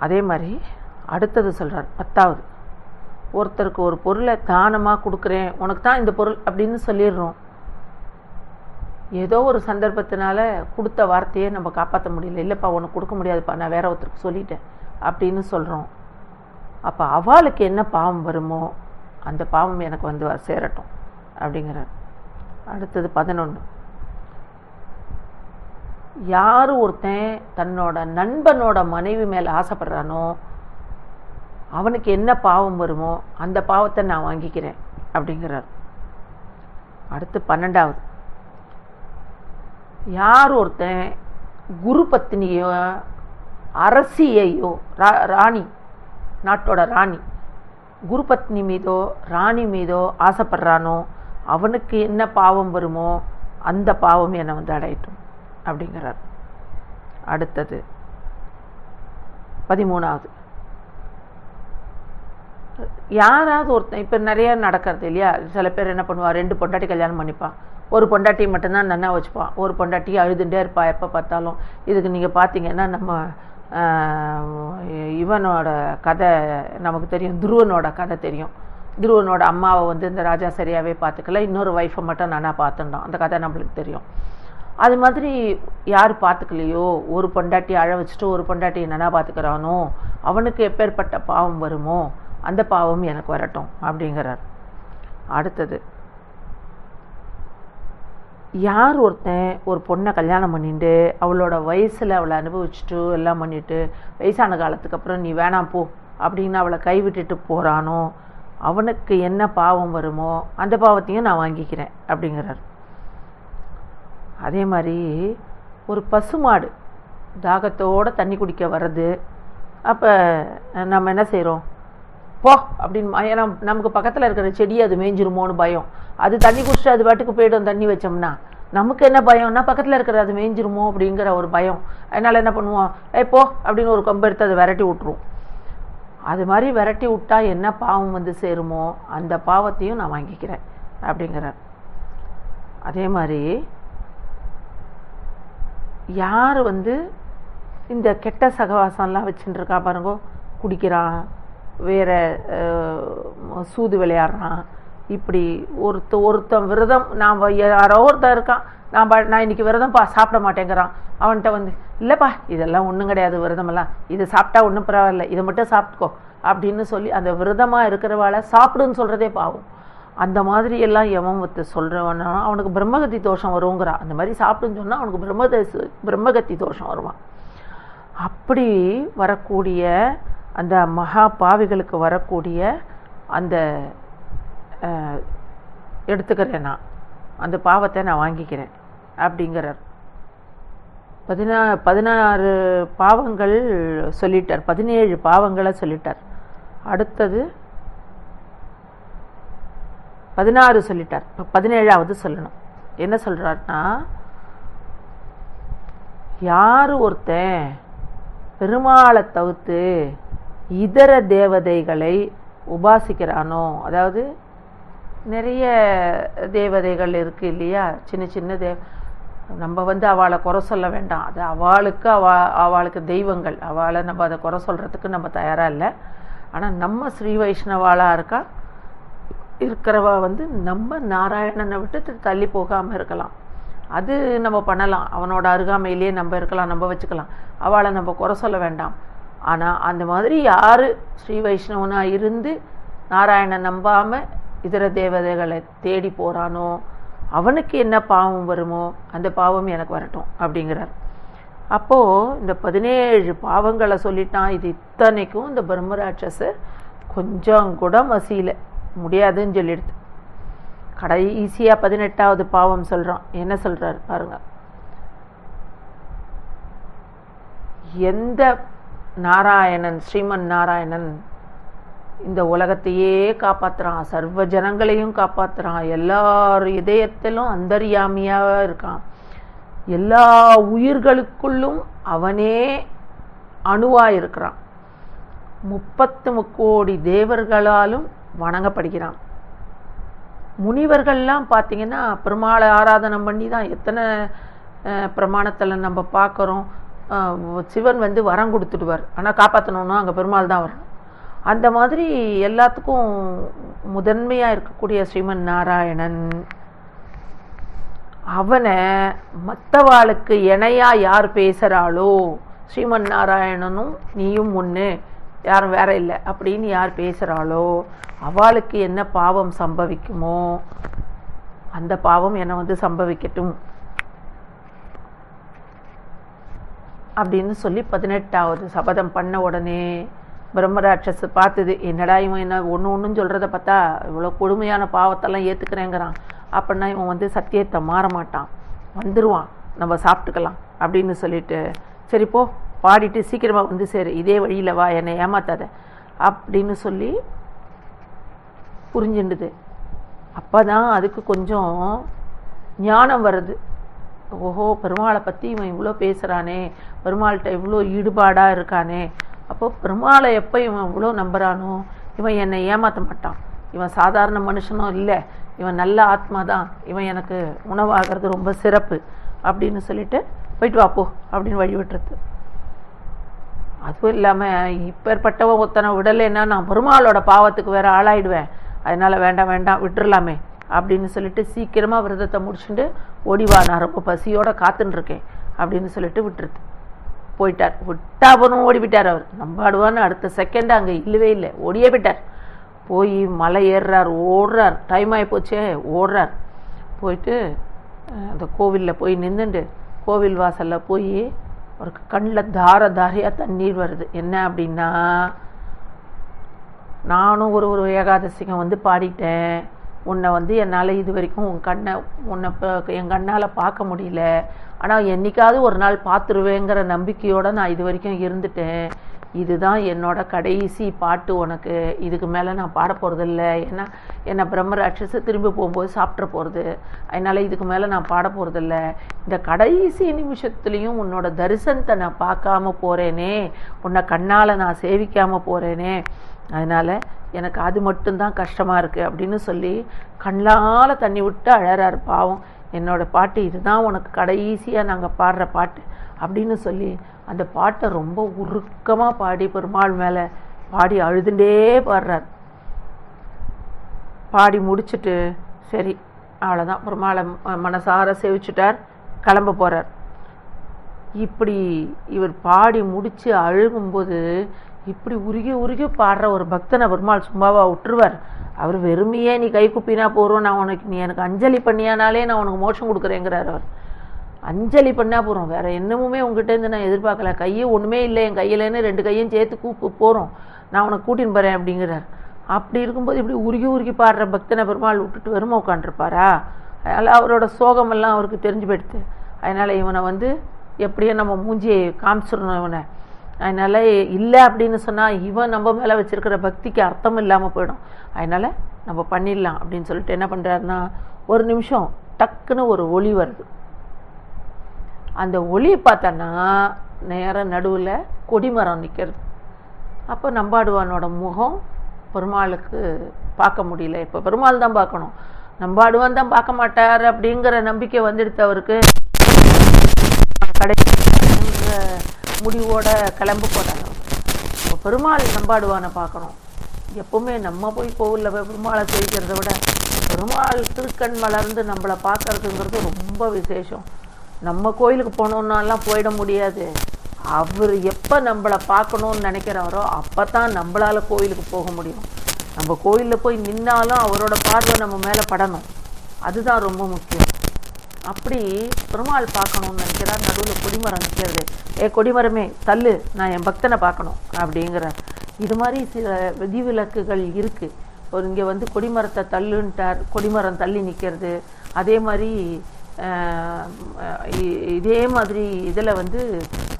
அதே மாதிரி அடுத்தது சொல்கிறார் 10வது. ஒருத்தருக்கு ஒரு பொருளை தானமாக கொடுக்குறேன், உனக்கு தான் இந்த பொருள் அப்படின்னு சொல்லிடுறோம். ஏதோ ஒரு சந்தர்ப்பத்தினால கொடுத்த வார்த்தையை நம்ம காப்பாற்ற முடியல, இல்லைப்பா உனக்கு கொடுக்க முடியாதுப்பா நான் வேற ஒருத்தருக்கு சொல்லிட்டேன் அப்படின்னு சொல்கிறோம். அப்போ அவளுக்கு என்ன பாவம் வருமோ அந்த பாவம் எனக்கு வந்து சேரட்டும் அப்படிங்கிறார். அடுத்தது 11. யார் ஒருத்தன் தன்னோட நண்பனோட மனைவி மேலே ஆசைப்படுறானோ அவனுக்கு என்ன பாவம் வருமோ அந்த பாவத்தை நான் வாங்கிக்கிறேன் அப்படிங்கிறார். அடுத்து 12வது. யார் ஒருத்தன் குரு பத்னியோ அரசியையோ ராணி, நாட்டோட ராணி, குரு பத்னி மீதோ ராணி மீதோ ஆசைப்படுறானோ அவனுக்கு என்ன பாவம் வருமோ அந்த பாவம் என்னை வந்து அடையட்டும் அப்படிங்கிறார். அடுத்தது 13வது. யாராவது ஒருத்தன், இப்போ நிறைய நடக்கிறது இல்லையா, சில பேர் என்ன பண்ணுவா, 2 பொண்டாட்டி கல்யாணம் பண்ணிப்பான், ஒரு பொண்டாட்டி மட்டும்தான் நன்னா வச்சுப்பான், ஒரு பொண்டாட்டி அழுதுண்டே இருப்பா எப்போ பார்த்தாலும். இதுக்கு நீங்கள் பார்த்தீங்கன்னா நம்ம இவனோட கதை நமக்கு தெரியும், துருவனோட கதை தெரியும். துருவனோட அம்மாவை வந்து இந்த ராஜா சரியாகவே பார்த்துக்கல, இன்னொரு ஒய்ஃபை மட்டும் நானா பார்த்துட்டான், அந்த கதை நம்மளுக்கு தெரியும். அது மாதிரி யார் பார்த்துக்கலையோ, ஒரு பொண்டாட்டி அழ வச்சுட்டு ஒரு பொண்டாட்டி நானா பார்த்துக்கிறானோ அவனுக்கு எப்பேற்பட்ட பாவம் வருமோ அந்த பாவம் எனக்கு வரட்டும் அப்படிங்கிறார். அடுத்தது, யார் ஒருத்தன் ஒரு பொண்ணை கல்யாணம் பண்ணிட்டு அவளோட வயசில் அவளை அனுபவிச்சுட்டு எல்லாம் பண்ணிட்டு வயசான காலத்துக்கு அப்புறம் நீ வேணாம் போ அப்படின்னு அவளை கைவிட்டுட்டு போகிறானோ அவனுக்கு என்ன பாவம் வருமோ அந்த பாவத்தையும் நான் வாங்கிக்கிறேன் அப்படிங்கிறார். அதே மாதிரி ஒரு பசுமாடு தாகத்தோடு தண்ணி குடிக்க வர்றது, அப்போ நம்ம என்ன செய்கிறோம், போ அப்படின்னு, ஏன்னா நமக்கு பக்கத்தில் இருக்கிற செடி அது மேய்ஞ்சிருமோன்னு பயம். அது தண்ணி குடிச்சிட்டு அது பாட்டுக்கு போய்டும், தண்ணி வச்சோம்னா நமக்கு என்ன பயம்னா பக்கத்தில் இருக்கிற அது மேய்ஞ்சிருமோ அப்படிங்கிற ஒரு பயம். அதனால் என்ன பண்ணுவோம், போ அப்படின்னு ஒரு கம்பு எடுத்து அதை விரட்டி விட்ருவோம். அது மாதிரி விரட்டி விட்டா என்ன பாவம் வந்து சேருமோ அந்த பாவத்தையும் நான் வாங்கிக்கிறேன் அப்படிங்கிறார். அதே மாதிரி யார் வந்து இந்த கெட்ட சகவாசம்லாம் வச்சுட்டு இருக்கா பாருங்கோ, குடிக்கிறான், வேற சூது விளையாடுறான், இப்படி ஒருத்தன் விரதம், நாம் யாரோ ஒருத்தன் இருக்கான், நான் இன்னைக்கு விரதம்ப்பா சாப்பிட மாட்டேங்கிறான், அவன்கிட்ட வந்து இல்லைப்பா இதெல்லாம் ஒன்றும் கிடையாது விரதமெல்லாம், இது சாப்பிட்டா ஒன்றும் பரவாயில்ல, இதை மட்டும் சாப்பிட்டுக்கோ அப்படின்னு சொல்லி அந்த விரதமாக இருக்கிறவாளை சாப்பிடுன்னு சொல்கிறதே பாவம். அந்த மாதிரி எல்லாம் எவன் வந்து சொல்கிறவனா அவனுக்கு பிரம்மகத்தி தோஷம் வருங்கிறான். அந்த மாதிரி சாப்பிடுன்னு சொன்னால் அவனுக்கு பிரம்மகத்தி தோஷம் வருவான். அப்படி வரக்கூடிய அந்த மகா பாவிகளுக்கு வரக்கூடிய அந்த எடுத்துக்கிறேன், நான் அந்த பாவத்தை நான் வாங்கிக்கிறேன் அப்படிங்கிறார். 16 பாவங்கள் சொல்லிட்டார், 17 பாவங்களை சொல்லிட்டார். அடுத்தது 16 சொல்லிட்டார், இப்போ 17வது சொல்லணும். என்ன சொல்கிறார்னா, யார் ஒருத்தன் பெருமாளை தவிர்த்து இதர தேவதைகளை உபாசிக்கிறானோ, அதாவது நிறைய தேவதைகள் இருக்குது இல்லையா, சின்ன சின்ன நம்ம வந்து அவளை குறை சொல்ல வேண்டாம், அது அவளுக்கு தெய்வங்கள், அவளை நம்ம அதை குறை சொல்கிறதுக்கு நம்ம தயாராக இல்லை. ஆனால் நம்ம ஸ்ரீ வைஷ்ணவாளாக இருக்கிறவ வந்து நம்ம நாராயணனை விட்டு தள்ளி போகாமல் இருக்கலாம், அது நம்ம பண்ணலாம், அவனோட அருகாமையிலேயே நம்ம இருக்கலாம், நம்ம வச்சுக்கலாம், அவளை நம்ம குறை சொல்ல வேண்டாம். ஆனால் அந்த மாதிரி யார் ஸ்ரீ வைஷ்ணவனாக இருந்து நாராயணன் நம்பாமல் இதர தேவதைகளை தேடி போகிறானோ அவனுக்கு என்ன பாவம் வருமோ அந்த பாவம் எனக்கு வரட்டும் அப்படிங்கிறார். அப்போது இந்த 17 பாவங்களை சொல்லிட்டான். இது இத்தனைக்கும் இந்த பிரம்மராட்சசர் கொஞ்சம் கூட மசியில முடியாதுன்னு சொல்லிடுது. கடைசியாக 18வது பாவம் சொல்கிறான். என்ன சொல்கிறார் பாருங்க, எந்த நாராயணன், ஸ்ரீமன் நாராயணன் இந்த உலகத்தையே காப்பாற்றுறான், சர்வ ஜனங்களையும் காப்பாற்றுறான், எல்லார் இதயத்திலும் அந்தர்யாமியாக இருக்கான், எல்லா உயிர்களுக்குள்ளும் அவனே அணுவாக இருக்கிறான், 33 கோடி தேவர்களாலும் வணங்கப்படுகிறான். முனிவர்கள்லாம் பார்த்தீங்கன்னா பெருமாளை ஆராதனம் பண்ணி தான் எத்தனை பிரமாணத்தில் நம்ம பார்க்குறோம். சிவன் வந்து வரம் கொடுத்துடுவார், ஆனால் காப்பாற்றணுன்னா அங்கே பெருமாள் தான் வரணும். அந்த மாதிரி எல்லாத்துக்கும் முதன்மையாக இருக்கக்கூடிய ஸ்ரீமன் நாராயணன் அவனை மற்றவாளுக்கு இணையா யார் பேசுகிறாளோ, ஸ்ரீமன் நாராயணனும் நீயும் ஒன்று, யாரும் வேற இல்லை அப்படின்னு யார் பேசுகிறாளோ அவளுக்கு என்ன பாவம் சம்பவிக்குமோ அந்த பாவம் என்னை வந்து சம்பவிக்கட்டும் அப்படின்னு சொல்லி 18வது சபதம் பண்ண உடனே பிரம்மராட்சஸ் பார்த்தது, என்னடா இவன் என்ன ஒன்றும் சொல்கிறத பார்த்தா இவ்வளோ கொடுமையான பாவத்தெல்லாம் ஏற்றுக்கிறேங்கிறான், அப்படின்னா இவன் வந்து சத்தியத்தை மாற மாட்டான், வந்துடுவான், நம்ம சாப்பிட்டுக்கலாம் அப்படின்னு சொல்லிட்டு, சரி போ பாடிட்டு சீக்கிரமாக வந்து சரி, இதே வழியில் வா, என்னை ஏமாத்தாத அப்படின்னு சொல்லி புரிஞ்சுண்டுது. அப்போ தான் அதுக்கு கொஞ்சம் ஞானம் வருது. ஓஹோ, பெருமாளை பற்றி இவன் இவ்வளோ பேசுகிறானே, பெருமாள்கிட்ட இவ்வளோ ஈடுபாடாக இருக்கானே, அப்போ பெருமாளை எப்போ இவன் இவ்வளோ நம்புகிறானோ இவன் என்னை ஏமாற்ற மாட்டான், இவன் சாதாரண மனுஷனும் இல்லை, இவன் நல்ல ஆத்மா தான், இவன் எனக்கு உணவாகிறது ரொம்ப சிறப்பு அப்படின்னு சொல்லிட்டு போயிட்டு வாப்போ அப்படின்னு வழி விட்டுறது. அதுவும் இல்லாமல் இப்பேற்பட்டவன் ஒருத்தனை விடலைன்னா நான் பெருமாளோட பாவத்துக்கு வேற ஆளாயிடுவேன், அதனால் வேண்டாம் விட்டுறலாமே அப்படின்னு சொல்லிட்டு சீக்கிரமாக விரதத்தை முடிச்சுட்டு ஓடிவா, நான் ரொம்ப பசியோடு காத்துன்ருக்கேன் அப்படின்னு சொல்லிட்டு விட்டுருது. போயிட்டார். விட்டாபனும் ஓடிவிட்டார். அவர் நம்பாடுவான்னு அடுத்த செகண்ட் அங்கே இல்லவே இல்லை, ஓடியே போயிட்டார். போய் மலை ஏறுறார், ஓடுறார், டைம் ஆகி போச்சே, ஓடுறார். போயிட்டு அந்த கோவிலில் போய் நின்றுண்டு கோவில் வாசலில் போய் அவருக்கு கண்ணில் தாரையாக தண்ணீர் வருது. என்ன அப்படின்னா, நானும் ஒரு ஏகாதசிகம் வந்து பாடிட்டேன், உன்னை வந்து என்னால் இது வரைக்கும் உன்னை என் கண்ணால் பார்க்க முடியல, ஆனால் என்னைக்காவது ஒரு நாள் பார்த்துருவேங்கிற நம்பிக்கையோடு நான் இது வரைக்கும் இருந்துட்டேன், இதுதான் என்னோட கடைசி பாட்டு உனக்கு, இதுக்கு மேலே நான் பாட போகிறதில்ல, ஏன்னா என்னை பிரம்மராட்சஸு திரும்பி போகும்போது சாப்பிட்ற போகிறது, அதனால் இதுக்கு மேலே நான் பாட போகிறதில்ல, இந்த கடைசி நிமிஷத்துலேயும் உன்னோட தரிசனத்தை நான் பார்க்காம போகிறேனே, உன்னை கண்ணால் நான் சேவிக்காமல் போகிறேனே, அதனால் எனக்கு அது மட்டும்தான் கஷ்டமாக இருக்குது அப்படின்னு சொல்லி கண்ணால் தண்ணி விட்டு அழறார். பாவம், என்னோட பாட்டு இதுதான் உனக்கு கடைசியாக நாங்கள் பாடுற பாட்டு அப்படின்னு சொல்லி அந்த பாட்டை ரொம்ப உருக்கமாக பாடி பெருமாள் மேலே பாடி அழுதுண்டே பாடுறார். பாடி முடிச்சுட்டு சரி அவ்வளோதான், பெருமாளை மனசார சேவிச்சுட்டார், கிளம்ப போகிறார். இப்படி இவர் பாடி முடித்து அழுகும்போது இப்படி உருகி பாடுற ஒரு பக்தனை பெருமாள் சும்மாவா விட்டுருவார்? அவர் வெறுமையே நீ கை குப்பினா போகிறோம், நான் உனக்கு நீ எனக்கு அஞ்சலி பண்ணியானாலே நான் உனக்கு மோட்சம் கொடுக்குறேங்கிறார். அவர் அஞ்சலி பண்ணால் போகிறோம், வேறு என்னமுமே உங்ககிட்டேருந்து நான் எதிர்பார்க்கல, கையே ஒன்றுமே இல்லை என் கையிலேன்னு 2 கையும் சேர்த்து போகிறோம், நான் உனக்கு கூட்டின்னு போகிறேன் அப்படிங்கிறார். அப்படி இருக்கும்போது இப்படி உருகி பாடுற பக்தனை பெருமாள் விட்டுட்டு வெறுமை உட்காந்துருப்பாரா? அதனால் அவரோட சோகமெல்லாம் அவருக்கு தெரிஞ்சு போயிடுது. அதனால் இவனை வந்து எப்படியோ நம்ம மூஞ்சியை காமிச்சிடணும் இவனை. அதனால் இல்லை அப்படின்னு சொன்னால் இவன் நம்ம மேலே வச்சுருக்கிற பக்திக்கு அர்த்தம் இல்லாமல் போயிடும், அதனால் நம்ம பண்ணிடலாம் அப்படின்னு சொல்லிட்டு என்ன பண்ணுறாருன்னா, ஒரு நிமிஷம் டக்குன்னு ஒரு ஒளி வருது. அந்த ஒளியை பார்த்தோன்னா நேராக நடுவில் கொடிமரம் நிற்கிறது. அப்போ நம்பாடுவானோட முகம் பெருமாளுக்கு பார்க்க முடியல. இப்போ பெருமாள் தான் பார்க்கணும், நம்பாடுவான் தான் பார்க்க மாட்டார் அப்படிங்கிற நம்பிக்கை வந்துடுத்து அவருக்கு. கடைசி முடிவோட கிளம்ப போகிறாங்க. இப்போ பெருமாள் நம்பாடுவானை பார்க்கணும். எப்பவுமே நம்ம போய் கோவிலில் போய் பெருமாளை சேவிக்கிறத விட பெருமாள் திருக்கண் மலர்ந்து நம்மளை பார்க்கறதுங்கிறது ரொம்ப விசேஷம். நம்ம கோயிலுக்கு போனோம்னாலாம் போயிட முடியாது. அவர் எப்போ நம்மளை பார்க்கணுன்னு நினைக்கிறாரோ அப்போ தான் நம்மளால் கோயிலுக்கு போக முடியும். நம்ம கோயிலில் போய் நின்னாலும் அவரோட பார்வை நம்ம மேலே படணும், அதுதான் ரொம்ப முக்கியம். அப்படி பெருமாள் பார்க்கணும்னு நினைக்கிறார். நடுவில் கொடிமரம் நிற்கிறது. கொடிமரமே தள்ளு, நான் என் பக்தனை பார்க்கணும் அப்படிங்கிறார். இது மாதிரி சில விதிவிலக்குகள் இருக்குது. ஒரு இங்கே வந்து கொடிமரத்தை தள்ளுன்ட்டார், கொடிமரம் தள்ளி நிற்கிறது. அதே மாதிரி இதில் வந்து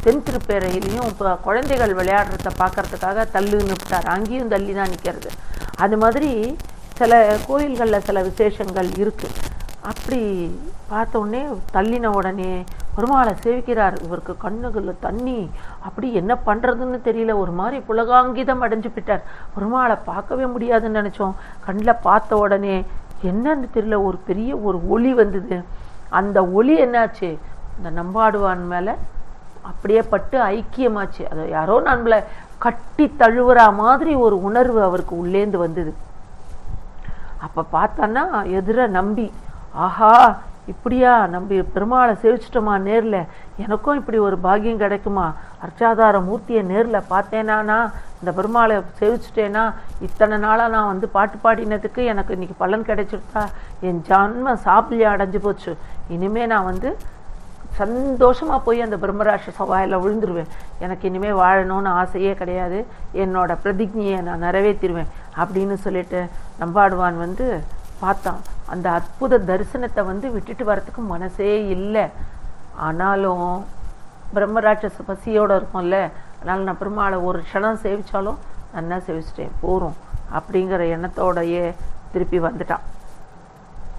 தென்திருப்பேரையிலையும் இப்போ குழந்தைகள் விளையாடுறத பார்க்கறதுக்காக தள்ளுன்னு விட்டார், அங்கேயும் தள்ளி தான் நிற்கிறது. அது மாதிரி சில கோயில்களில் சில விசேஷங்கள் இருக்குது. அப்படி பார்த்தோடனே தள்ளின உடனே பெருமாளை சேவிக்கிறார். இவருக்கு கண்ணுகளில் தண்ணி, அப்படி என்ன பண்ணுறதுன்னு தெரியல, ஒரு மாதிரி புலகாங்கிதம் அடைஞ்சு போயிட்டார். பெருமாளை பார்க்கவே முடியாதுன்னு நினச்சோம். கண்ணில் பார்த்த உடனே என்னன்னு தெரியல, ஒரு பெரிய ஒரு ஒளி வந்தது. அந்த ஒளி என்னாச்சு, இந்த நம்பாடுவான் மேலே அப்படியே பட்டு ஐக்கியமாச்சு. அது யாரோ நம்மளை கட்டி தழுவுற மாதிரி ஒரு உணர்வு அவருக்கு உள்ளேந்து வந்தது. அப்போ பார்த்தான்னா எதிர நம்பி, ஆஹா இப்படியா நம்ம பெருமாளை சேவிச்சிட்டோமா நேரில், எனக்கும் இப்படி ஒரு பாக்கியம் கிடைக்குமா, அர்ச்சாதார மூர்த்தியை நேரில் பார்த்தேனா, இந்த பெருமாளை சேவிச்சிட்டேன்னா இத்தனை நாளாக நான் வந்து பாட்டு பாடினதுக்கு எனக்கு இன்றைக்கி பலன் கிடைச்சிருத்தா, என் ஜன்ம சாப்பிளியாக அடைஞ்சு போச்சு, இனிமேல் நான் வந்து சந்தோஷமாக போய் அந்த பிரம்மராட்சச வாயில் விழுந்துருவேன், எனக்கு இனிமேல் வாழணும்னு ஆசையே கிடையாது, என்னோட பிரதிஜையை நான் நிறைவேற்றிடுவேன் அப்படின்னு சொல்லிட்டு நம்பாடுவான் வந்து பார்த்தான். அந்த அற்புத தரிசனத்தை வந்து விட்டுட்டு வரத்துக்கு மனசே இல்லை. ஆனாலும் பிரம்மராட்சச பசியோடு இருக்கும்ல, அதனால் நான் பெருமாளை ஒரு க்ஷணம் சேவிச்சாலும் நல்லா சேவிச்சிட்டேன் போகிறோம் அப்படிங்கிற எண்ணத்தோடையே திருப்பி வந்துட்டான்.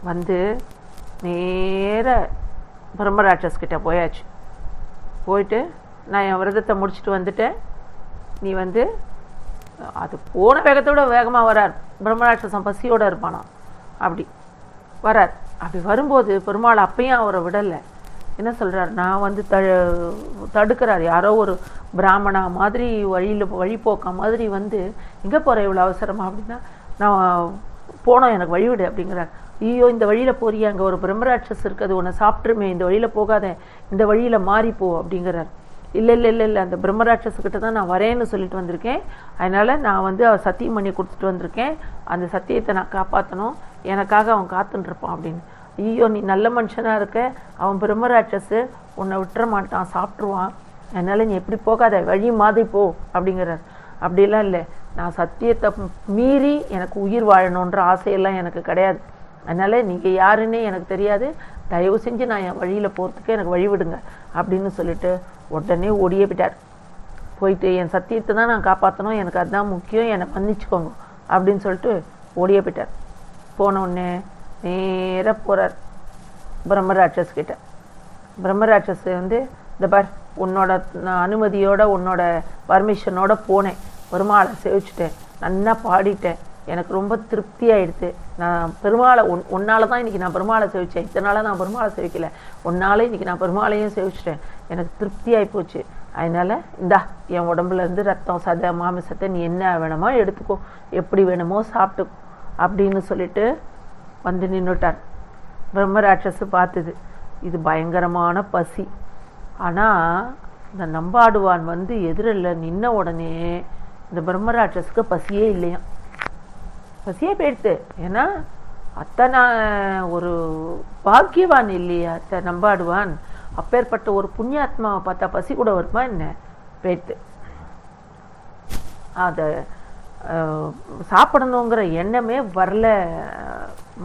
வந்து நேர பிரம்மராட்சஸ்கிட்ட போயாச்சு. போயிட்டு நான் என் விரதத்தை முடிச்சுட்டு வந்துட்டேன், நீ வந்து அது போன வேகத்தோட வேகமாக வரார். பிரம்மராட்சசம் பசியோடு இருப்பானா அப்படி வரார். அப்படி வரும்போது பெருமாள் அப்பையும் அவரை விடலை. என்ன சொல்கிறார், நான் வந்து தடுக்கிறார். யாரோ ஒரு பிராமணா மாதிரி வழிபோக்கா மாதிரி வந்து, எங்கே போகிற இவ்வளோ அவசரமா அப்படின்னா, நான் போனோம் எனக்கு வழிவிடு அப்படிங்கிறார். ஐயோ இந்த வழியில் போறியா, அங்கே ஒரு பிரம்மராட்சஸ் இருக்குது, உன்னை சாப்பிட்ருமே, இந்த வழியில் போகாத, இந்த வழியில் மாறிப்போ அப்படிங்கிறார். இல்லை இல்லை இல்லை இல்லை, அந்த பிரம்மராட்சஸ்கிட்ட தான் நான் வரேன்னு சொல்லிட்டு வந்திருக்கேன், அதனால் நான் வந்து அவன் சத்தியம் பண்ணி கொடுத்துட்டு வந்திருக்கேன், அந்த சத்தியத்தை நான் காப்பாற்றணும், எனக்காக அவன் காத்துட்டுருப்பான் அப்படின்னு. ஐயோ நீ நல்ல மனுஷனாக இருக்க, அவன் பிரம்மராட்சஸு உன்னை விட்டுற மாட்டான், சாப்பிட்ருவான், அதனால் நீ எப்படி போகாத, வழி மாதிரி போ அப்படிங்கிறார். அப்படிலாம் இல்லை, நான் சத்தியத்தை மீறி எனக்கு உயிர் வாழணுன்ற ஆசையெல்லாம் எனக்கு கிடையாது, அதனால் நீங்கள் யாருன்னே எனக்கு தெரியாது, தயவு செஞ்சு நான் என் வழியில் போகிறதுக்கு எனக்கு வழிவிடுங்க அப்படின்னு சொல்லிட்டு உடனே ஓடியே போயிட்டார். போயிட்டு என் சத்தியத்தை தான் நான் காப்பாற்றணும், எனக்கு அதுதான் முக்கியம், என்னை மன்னிச்சுக்கோங்க அப்படின்னு சொல்லிட்டு ஓடியே போயிட்டார். போனோடனே நேராக போகிறார் பிரம்மராட்சஸ் கிட்ட. பிரம்மராட்சஸ் வந்து, இந்த பார், உன்னோட நான் அனுமதியோட உன்னோட பர்மிஷனோட போனேன், பெருமாளை சேவிச்சுட்டேன், நல்லா பாடிட்டேன், எனக்கு ரொம்ப திருப்தி ஆகிடுது, நான் பெருமாளை உன்னால தான் இன்றைக்கி நான் பெருமாளை சேவித்தேன், இத்தனால நான் பெருமாளை சேவிக்கலை, உன்னாலே இன்றைக்கி நான் பெருமாளையும் சேவிச்சிட்டேன், எனக்கு திருப்தி ஆகி போச்சு, அதனால் இந்தா என் உடம்புலேருந்து ரத்தம் சதை மாமிசத்தை நீ என்ன வேணுமோ எடுத்துக்கோ, எப்படி வேணுமோ சாப்பிட்டுக்கோ அப்படின்னு சொல்லிட்டு வந்து நின்றுட்டார். பிரம்மராட்சஸு பார்த்துது இது பயங்கரமான பசி. ஆனால் இந்த நம்பாடுவான் வந்து எதிரில் நின்ன உடனே இந்த பிரம்மராட்சஸுக்கு பசியே இல்லையாம், பசியே போயிடுத்து. ஏன்னா அத்தனை ஒரு பாக்கியவான் இல்லையா அத்தை நம்பாடுவான், அப்பேற்பட்ட ஒரு புண்ணியாத்மாவை பார்த்தா பசி கூட வருமா என்ன, போயிடுத்து. அதை சாப்பிடணுங்கிற எண்ணமே வரல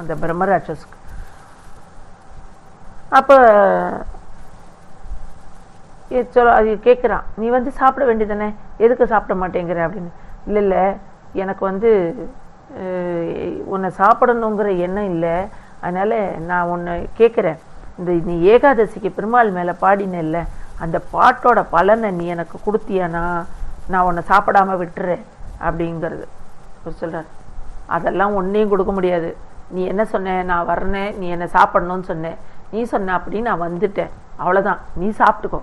அந்த பிரம்மராட்சஸுக்கு. அப்போ சொல்ல அது கேட்குறான், நீ வந்து சாப்பிட வேண்டியதானே, எதுக்கு சாப்பிட மாட்டேங்கிற அப்படின்னு. இல்லை இல்லை, எனக்கு வந்து உன்னை சாப்பிடணுங்கிற எண்ணம் இல்லை, அதனால் நான் உன்னை கேட்குறேன், இந்த நீ ஏகாதசிக்கு பெருமாள் மேலே பாடினல்ல, அந்த பாட்டோட பலனை நீ எனக்கு கொடுத்தியானா நான் உன்னை சாப்பிடாமல் விட்டுறேன் அப்படிங்கிறது சொல்கிறார். அதெல்லாம் ஒன்றையும் கொடுக்க முடியாது, நீ என்ன சொன்ன, நான் வரனேன், நீ என்னை சாப்பிடணும்னு சொன்னேன், நீ சொன்ன அப்படி நான் வந்துட்டேன், அவ்வளோதான், நீ சாப்பிட்டுக்கோ,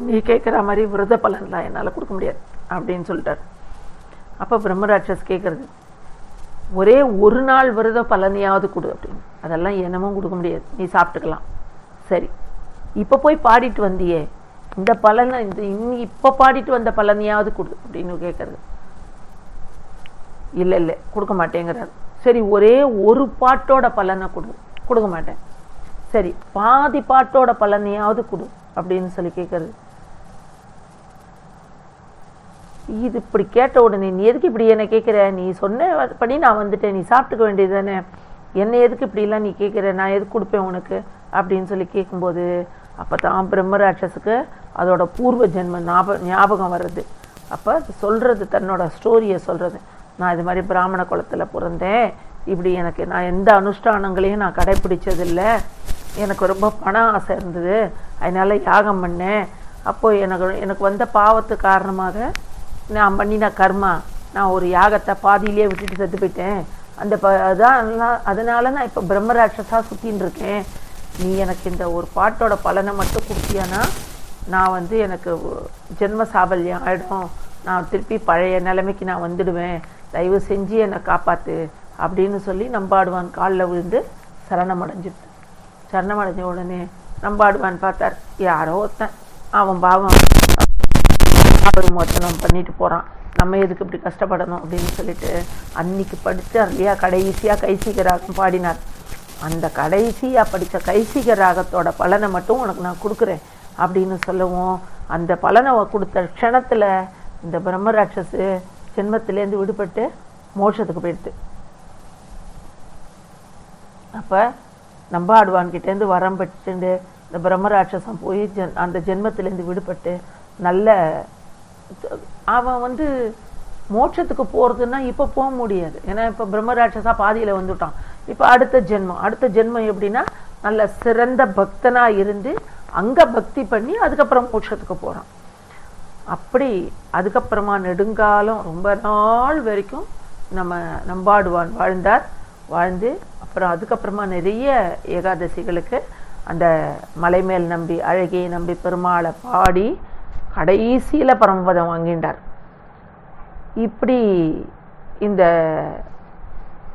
நீ கேட்குற மாதிரி விரத பலன்லாம் என்னால் கொடுக்க முடியாது அப்படின்னு சொல்லிட்டார். அப்போ பிரம்மராட்சஸ் கேட்குறது, ஒரே ஒரு நாள் விரத பலனையாவது கொடு அப்படின்னு. அதெல்லாம் என்னமும் கொடுக்க முடியாது, நீ சாப்பிட்டுக்கலாம். சரி, இப்போ போய் பாடிட்டு வந்தியே, இந்த பலனை இப்போ பாடிட்டு வந்த பலனையாவது கொடு அப்படின்னு கேட்குறது. இல்லை இல்லை கொடுக்க மாட்டேங்கிறார். சரி, ஒரே ஒரு பாட்டோட பலனை கொடுக்க மாட்டேன். சரி, பாதி பாட்டோட பலனையாவது கொடு அப்படின்னு சொல்லி கேட்குறது. இது இப்படி கேட்ட உடனே, நீ எதுக்கு இப்படி என்ன கேட்குற, நீ சொன்னபடி நான் வந்துட்டேன், நீ சாப்பிட்டுக்க வேண்டியது தானே, என்னை எதுக்கு இப்படிலாம் நீ கேட்குற, நான் எதுக்கு கொடுப்பேன் உனக்கு அப்படின்னு சொல்லி கேட்கும்போது, அப்போ தான் பிரம்மராட்சஸுக்கு அதோட பூர்வ ஜென்ம ஞாபகம் வர்றது. அப்போ அது சொல்கிறது, தன்னோட ஸ்டோரியை சொல்கிறது, நான் இது மாதிரி பிராமண குலத்தில் பிறந்தேன், இப்படி எனக்கு நான் எந்த அனுஷ்டானங்களையும் நான் கடைப்பிடிச்சதில்லை, எனக்கு ரொம்ப பண ஆசை இருந்தது, அதனால் யாகம் பண்ணேன், அப்போது எனக்கு வந்த பாவத்து காரணமாக நான் பண்ணின கர்மா, நான் ஒரு யாகத்தை பாதியிலே விட்டுட்டு செத்து போயிட்டேன், அந்த அதனால நான் இப்போ பிரம்மராட்சஸாக சுற்றின்னு இருக்கேன், நீ எனக்கு இந்த ஒரு பாட்டோட பலனை மட்டும் கொடுத்தியானா நான் வந்து எனக்கு ஜென்ம சாபல்யம் ஆகிடும், நான் திருப்பி பழைய நிலைமைக்கு நான் வந்துடுவேன், தயவு செஞ்சு என்னை காப்பாற்று அப்படின்னு சொல்லி நம்பாடுவான் காலில் விழுந்து சரணமடைஞ்சிடுது. சரணமடைஞ்ச உடனே நம்பாடுவான் பார்த்தார், யாரோ ஒருத்தன் அவன் பாவம் மோச்சனம் பண்ணிட்டு போகிறான், நம்ம எதுக்கு இப்படி கஷ்டப்படணும் அப்படின்னு சொல்லிட்டு அன்னைக்கு படித்தார் இல்லையா, கடைசியாக கைசிக ராகம் பாடினார். அந்த கடைசியாக படித்த கைசிக ராகத்தோட பலனை மட்டும் உனக்கு நான் கொடுக்குறேன் அப்படின்னு சொல்லவும், அந்த பலனை கொடுத்த க்ஷணத்தில் இந்த பிரம்மராட்சஸு ஜென்மத்திலேருந்து விடுபட்டு மோட்சத்துக்கு போயிடுது. அப்போ நம்பாடுவான்கிட்டேருந்து வரம் பெற்றுண்டு இந்த பிரம்மராட்சசம் போய் அந்த ஜென்மத்திலேருந்து விடுபட்டு நல்ல அவன் மோட்சத்துக்கு போகிறதுன்னா இப்போ போக முடியாது. ஏன்னா இப்போ பிரம்மராட்சஸா பாதியில் வந்துட்டான். இப்போ அடுத்த ஜென்மம் எப்படின்னா நல்ல சிறந்த பக்தனாக இருந்து அங்கே பக்தி பண்ணி அதுக்கப்புறம் மோட்சத்துக்கு போகிறான். அப்படி அதுக்கப்புறமா நெடுங்காலம் ரொம்ப நாள் வரைக்கும் நம்பாடுவான் வாழ்ந்து அப்புறம் அதுக்கப்புறமா நிறைய ஏகாதசிகளுக்கு அந்த மலைமேல் நம்பி அழகியை நம்பி பெருமாளை பாடி கடைசியில் பரமபதம் வாங்கின்றார். இப்படி இந்த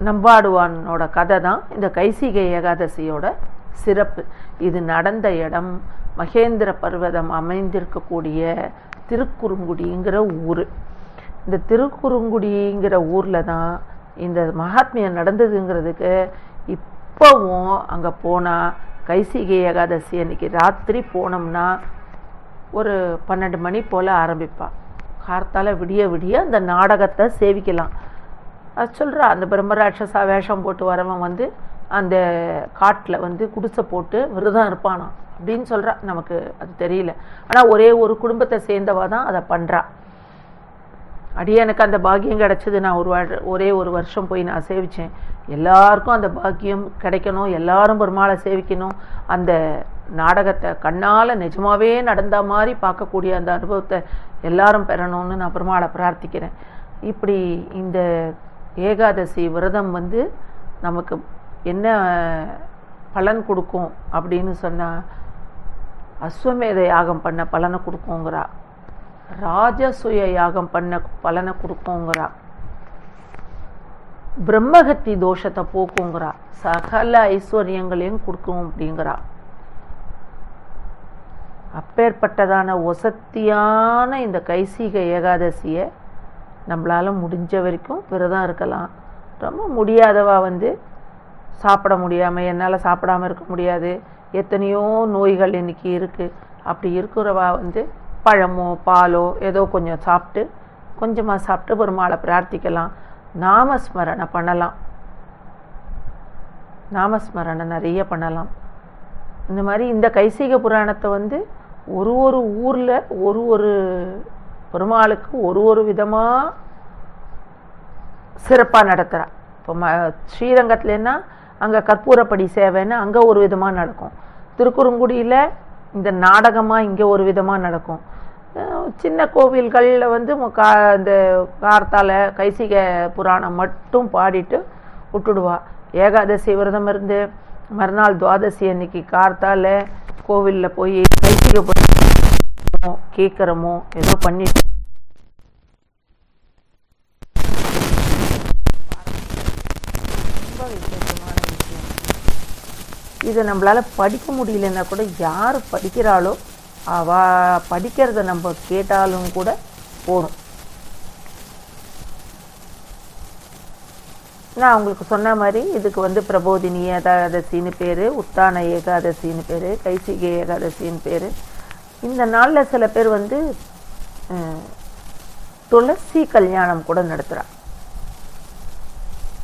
நம்பாடுவானோட கதை தான் இந்த கைசிகை ஏகாதசியோட சிறப்பு. இது நடந்த இடம் மகேந்திர பர்வதம் அமைந்திருக்கக்கூடிய திருக்குறுங்குடிங்கிற ஊர். இந்த திருக்குறுங்குடிங்கிற ஊரில் தான் இந்த மகாத்மியம் நடந்ததுங்கிறதுக்கு இப்போவும் அங்கே போனால் கைசிகை ஏகாதசி அன்னைக்கு ராத்திரி போனோம்னா ஒரு 12 மணி போல் ஆரம்பிப்பாள். கார்த்தால விடிய அந்த நாடகத்தை சேவிக்கலாம். அது சொல்கிறா, அந்த பிரம்மராட்சசா வேஷம் போட்டு வரவன் அந்த காட்டில் குடிசை போட்டு விரதம் இருப்பானான் அப்படின்னு சொல்கிறா. நமக்கு அது தெரியல. ஆனால் ஒரே ஒரு குடும்பத்தை சேர்ந்தவா தான் அதை பண்ணுறா. எனக்கு அந்த பாக்கியம் கிடச்சிது. நான் ஒரே ஒரு வருஷம் போய் நான் சேவித்தேன். எல்லாருக்கும் அந்த பாக்கியம் கிடைக்கணும், எல்லாரும் பெருமாளை சேவிக்கணும், அந்த நாடகத்தை கண்ணால் நிஜமாகவே நடந்த மாதிரி பார்க்கக்கூடிய அந்த அனுபவத்தை எல்லாரும் பெறணும்னு நான் பெருமாளை பிரார்த்திக்கிறேன். இப்படி இந்த ஏகாதசி விரதம் நமக்கு என்ன பலன் கொடுக்கும் அப்படின்னு சொன்னால், அஸ்வமேத யாகம் பண்ண பலனை கொடுக்குங்கிறா, ராஜசூய யாகம் பண்ண பலனை கொடுக்குங்கிறா, பிரம்மகத்தி தோஷத்தை போக்குங்கிறா, சகல ஐஸ்வர்யங்களையும் கொடுக்கும் அப்படிங்கிறா. அப்பேற்பட்டதான ஒசத்தியான இந்த கைசிக ஏகாதசியை நம்மளால முடிஞ்ச வரைக்கும் விரதம் இருக்கலாம். ரொம்ப முடியாதவா சாப்பிட முடியாமல் என்னால் சாப்பிடாமல் இருக்க முடியாது, எத்தனையோ நோய்கள் இன்னைக்கு இருக்குது, அப்படி இருக்கிறவா பழமோ பாலோ ஏதோ கொஞ்சமாக சாப்பிட்டு பெருமாளை பிரார்த்திக்கலாம். நாமஸ்மரணை பண்ணலாம், நாமஸ்மரணை நிறைய பண்ணலாம். இந்த மாதிரி இந்த கைசிக புராணத்தை ஒரு ஊரில் ஒரு பெருமாளுக்கு ஒரு விதமாக சிறப்பாக நடத்துகிறா. இப்போ ஸ்ரீரங்கத்துலன்னா அங்கே கற்பூரப்படி சேவைன்னு அங்கே ஒரு விதமாக நடக்கும். திருக்குறுங்குடியில் இந்த நாடகமாக இங்கே ஒரு விதமாக நடக்கும். சின்ன கோவில்களில் இந்த கார்த்தால கைசிக புராணம் மட்டும் பாடிட்டு விட்டுடுவா. ஏகாதசி விரதம் இருந்து மறுநாள் துவாதசி அன்னைக்கு கார்த்தால கோவிலில் போய் கைசிக புராணம் கேட்குறமோ ஏதோ பண்ணிட்டு ரொம்ப விசேஷமான விஷயம். இதை நம்மளால படிக்க முடியலன்னா கூட யார் படிக்கிறாளோ அவ படிக்கிறத நம்ம கேட்டாலும் கூட போதும். நான் உங்களுக்கு சொன்ன மாதிரி இதுக்கு பிரபோதினி ஏகாதசின்னு பேர், உத்தான ஏகாதசின்னு பேர், கைசிகை ஏகாதசின்னு பேர். இந்த நாளில் சில பேர் துளசி கல்யாணம் கூட நடத்துகிறா.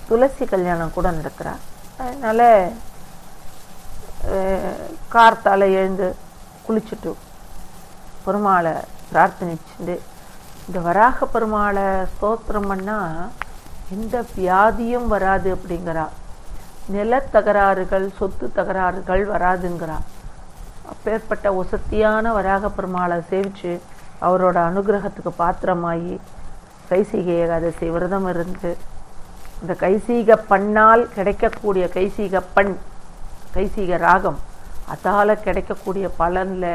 துளசி கல்யாணம் கூட நடத்துகிறா. அதனால் கார்த்தால எழுந்து குளிச்சுட்டு பெருமாளை பிரார்த்தனிச்சுட்டு இந்த வராக பெருமாளை ஸ்தோத்திரம் பண்ணால் எந்த வியாதியும் வராது அப்படிங்கிறா. நிலத்தகராறுகள் சொத்து தகராறுகள் வராதுங்கிறா. அப்பேற்பட்ட ஒசத்தியான வராக பெருமாளை சேவிச்சு அவரோட அனுகிரகத்துக்கு பாத்திரமாகி கைசிகை ஏகாதசி விரதம் இருந்து இந்த கைசிக பண்ணால் கிடைக்கக்கூடிய கைசிக ராகம் அதால் கிடைக்கக்கூடிய பலனில்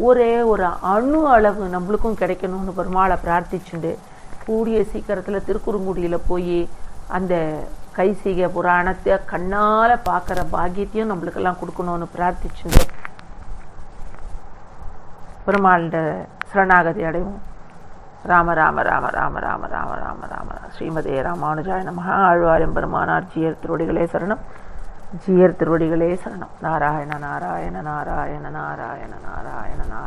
ஒரே ஒரு அணு அளவு நம்மளுக்கும் கிடைக்கணும்னு பெருமாளை பிரார்த்திச்சுண்டு கூடிய சீக்கிரத்தில் திருக்குறுங்குடியில் போய் அந்த கைசிக புராணத்தை கண்ணால் பார்க்குற பாக்கியத்தையும் நம்மளுக்கெல்லாம் கொடுக்கணும்னு பிரார்த்திச்சுட்டு பெருமாள்கிட்ட சரணாகதி அடைவோம். ராம ராம ராம ராம ராம ராம ராம ராம ஸ்ரீமதே ராமானுஜாய நமஹ. ஆழ்வார் எம்பெருமானார் ஜீயர் திருவடிகளே சரணம். ஜீயர் திருவடிகளே சரணம். நாராயண நாராயண நாராயண நாராயண நாராயண நாராயண.